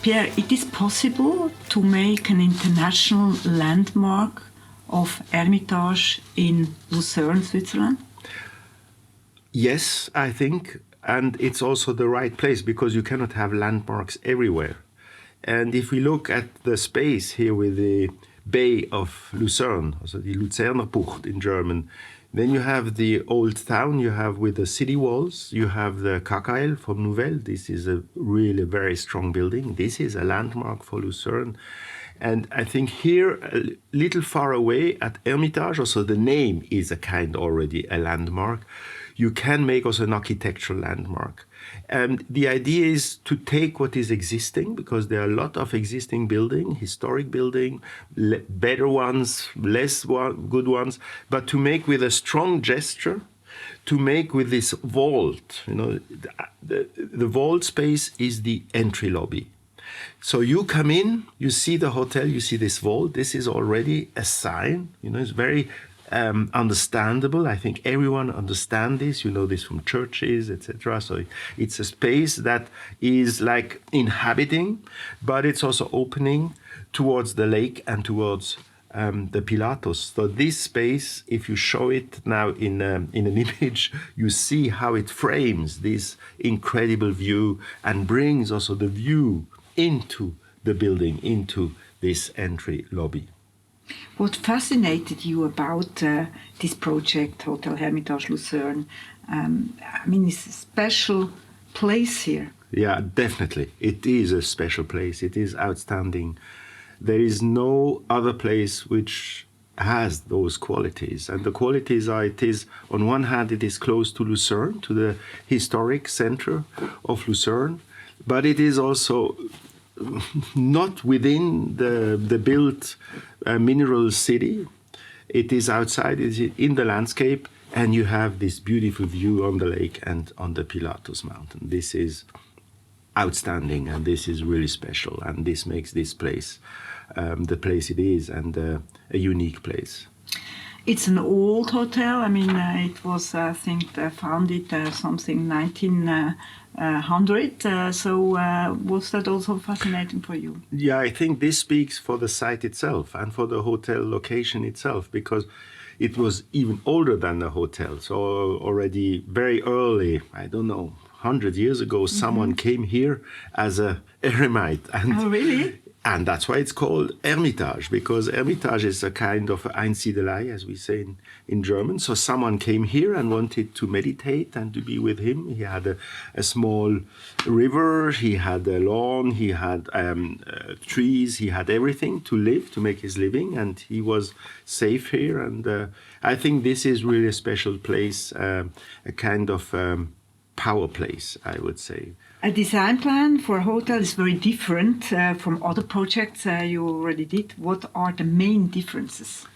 Pierre, it is possible to make an international landmark of Hermitage in Lucerne, Switzerland? Yes, I think, and it's also the right place because you cannot have landmarks everywhere. And if we look at the space here with the Bay of Lucerne, also the Luzerner Bucht in German, then you have the old town, you have with the city walls, you have the KKL from Nouvelle. This is a really very strong building. This is a landmark for Lucerne. And I think here, a little far away at Hermitage, also the name is a kind already a landmark. You can make also an architectural landmark. And the idea is to take what is existing, because there are a lot of existing building, historic building, better ones, good ones, but to make with a strong gesture, to make with this vault, the vault space is the entry lobby. So you come in, you see the hotel, you see this vault, this is already a sign, it's very understandable. I think everyone understands this. You know this from churches, etc. So it's a space that is like inhabiting, but it's also opening towards the lake and towards the Pilatus. So this space, if you show it now in an image, you see how it frames this incredible view and brings also the view into the building, into this entry lobby. What fascinated you about this project, Hotel Hermitage Lucerne? It's a special place here. Yeah, definitely. It is a special place. It is outstanding. There is no other place which has those qualities. And the qualities are, it is, on one hand, it is close to Lucerne, to the historic center of Lucerne, but it is also not within the built mineral city. It is outside, it is in the landscape, and you have this beautiful view on the lake and on the Pilatus mountain. This is outstanding, and this is really special, and this makes this place the place it is, and a unique place. It's an old hotel. It was, I think, founded something 1900. Was that also fascinating for you? Yeah, I think this speaks for the site itself and for the hotel location itself, because it was even older than the hotel. So already very early, 100 years ago, someone came here as a eremite. Oh, really? And that's why it's called Hermitage, because Hermitage is a kind of Einsiedelei, as we say in German. So someone came here and wanted to meditate and to be with him. He had a small river, he had a lawn, he had trees, he had everything to live, to make his living, and he was safe here. And I think this is really a special place, a kind of power place, I would say. A design plan for a hotel is very different from other projects you already did. What are the main differences?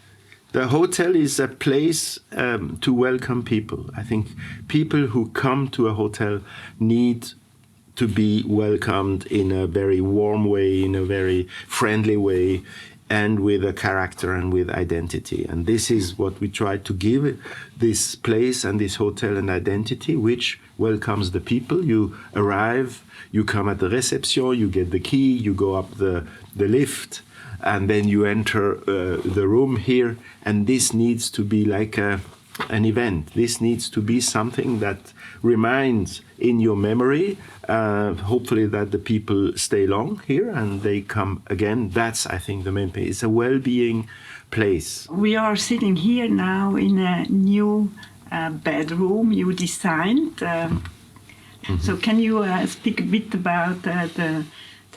The hotel is a place to welcome people. I think people who come to a hotel need to be welcomed in a very warm way, in a very friendly way, and with a character and with identity. And this is what we try to give this place and this hotel an identity, which welcomes the people. You arrive, you come at the reception, you get the key, you go up the lift, and then you enter the room here. And this needs to be like an event. This needs to be something that remains in your memory. Hopefully that the people stay long here and they come again. That's, I think, the main thing. It's a well-being place. We are sitting here now in a new bedroom you designed. So can you speak a bit about the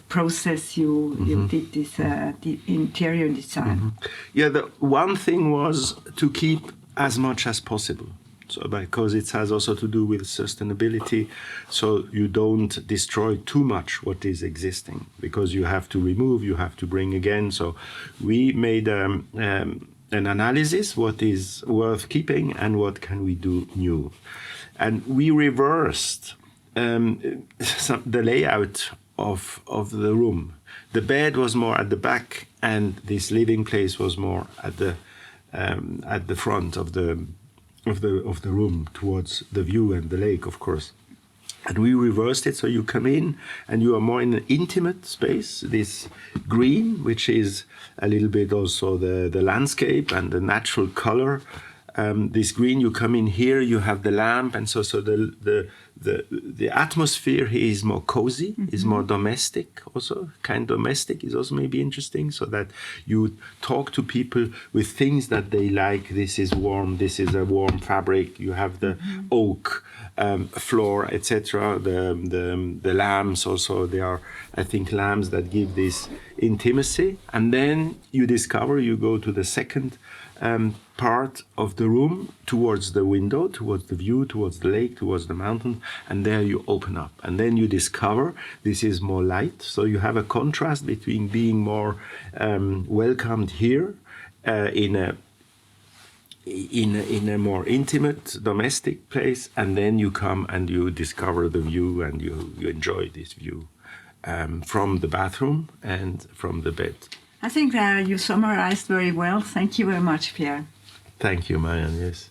process you did this the interior design? Yeah, the one thing was to keep as much as possible. So because it has also to do with sustainability, so you don't destroy too much what is existing, because you have to remove, you have to bring again. So we made an analysis, what is worth keeping and what can we do new. And we reversed the layout of the room. The bed was more at the back, and this living place was more at the front of the room, towards the view and the lake, of course. And we reversed it, so you come in and you are more in an intimate space. This green, which is a little bit also the landscape and the natural color. This green, you come in here, you have the lamp, and so the atmosphere here is more cozy, is more domestic also. Kind domestic is also maybe interesting, so that you talk to people with things that they like. This is warm, this is a warm fabric, you have the oak floor, etc. The lamps also, they are, I think, lamps that give this intimacy. And then you discover, you go to the second part of the room, towards the window, towards the view, towards the lake, towards the mountain, and there you open up. And then you discover this is more light. So you have a contrast between being more welcomed here in a more intimate domestic place, and then you come and you discover the view, and you enjoy this view from the bathroom and from the bed. I think you summarized very well. Thank you very much, Pierre. Thank you, Marianne. Yes.